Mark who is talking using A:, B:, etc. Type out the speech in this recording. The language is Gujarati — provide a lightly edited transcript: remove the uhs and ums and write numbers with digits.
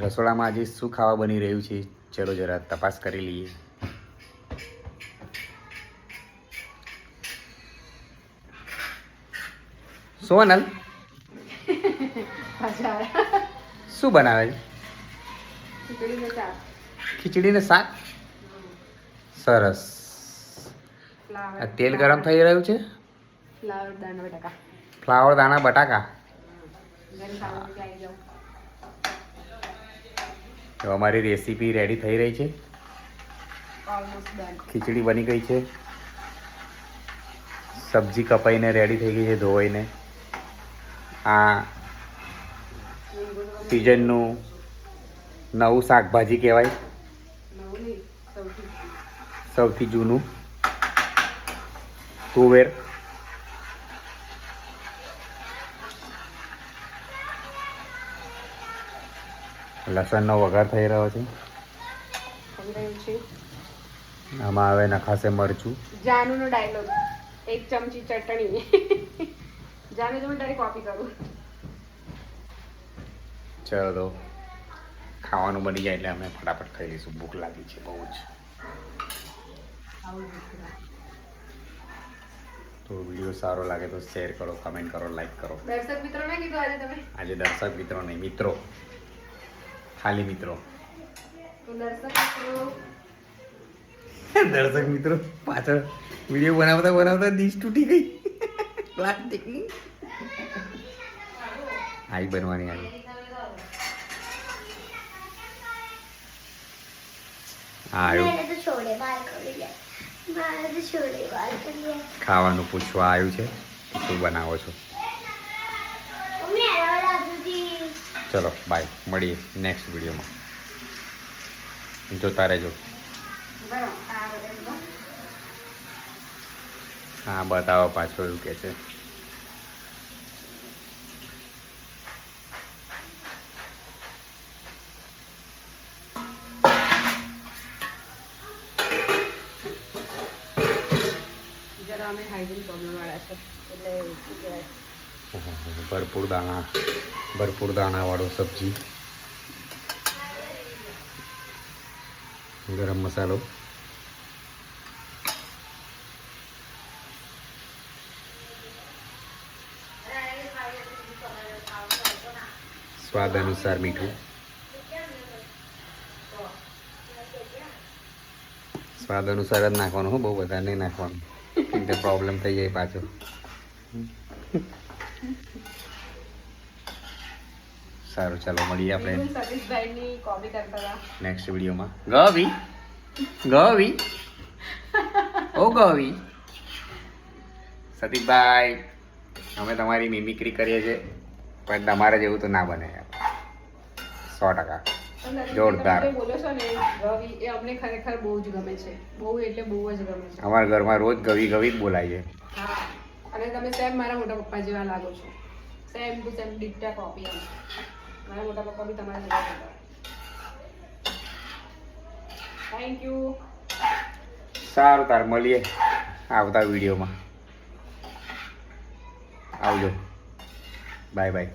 A: રસોડામાં આજે શું ખાવા બની રહ્યું છે ચલો જરા તપાસ કરી લઈએ. સોનલ શું બનાવે છે? ખીચડીને શાક. સરસ. તેલ ગરમ થઈ રહ્યું છે. ફ્લાવર દાણા બટાકા. તો અમારી રેસીપી રેડી થઈ રહી છે. ખીચડી બની ગઈ છે. સબ્જી કપાઈને રેડી થઈ ગઈ છે ધોવાઈને. આ સિઝનનું નવું શાકભાજી કહેવાય, સૌથી જૂનું તુવેર. લસણનો વઘાર થઈ રહ્યો છે. આમાં હવે નખાશે મરચું.
B: જાનુનો ડાયલોગ, એક ચમચી ચટણી. જાનુ તો હું તારી કોપી કરું.
A: ચાલો તો ખાવાનું બની જાય એટલે અમે ફટાફટ ખાઈ લઈશું. ભૂખ લાગી છે બહુ જ. તો વિડીયો સારો લાગે તો શેર કરો, કમેન્ટ કરો, લાઈક કરો.
B: દર્શક મિત્રોને કીધું આજે તમે?
A: આજે દર્શક મિત્રો નહીં, મિત્રો, ખાલી મિત્રો.
B: તો દર્શક
A: મિત્રો પાછળ વિડીયો બનાવતા બનાવતા ડીશ તૂટી ગઈ. પ્લાસ્ટિકની આવી બનવાની આવી. ખાવાનું પૂછવા આવ્યું છે શું બનાવો છો. ચલો બાય, મળીએ નેક્સ્ટ વિડીયોમાં. જોતા રહેજો. હા બતાવો પાછો એવું કે છે. ભરપૂર દાણા વાળો સબ્જી. ગરમ મસાલો. સ્વાદ અનુસાર મીઠું. સ્વાદ અનુસાર જ નાખવાનું હો, બહુ બધા નહીં નાખવાનું, એટલે પ્રોબ્લેમ થઈ જાય પાછો. સારું ચાલો મળીએ આપણે નેક્સ્ટ વિડીયોમાં. ગવી ગવી ઓ ગવી. સતીશભાઈ અમે તમારી મિમિક્રી કરીએ છીએ પણ તમારે જેવું તો ના બને. 100% જોરદાર.
B: બોલો છો ને ગવી, એ અમને ખરેખર બહુ જ ગમે છે. બહુ એટલે બહુ જ ગમે છે.
A: અમારા ઘરમાં રોજ ગવી ગવી જ બોલાય છે.
B: હા, અને તમે સેમ મારા મોટા પપ્પા જેવા લાગો છો. સેમ ટુ સેમ ડિક્ટા કોપી. મારા મોટા પપ્પા બી તમારા જેવા હતા. Thank you.
A: સારું તાર મળીએ આવતા વિડીયોમાં. આવજો. Bye by.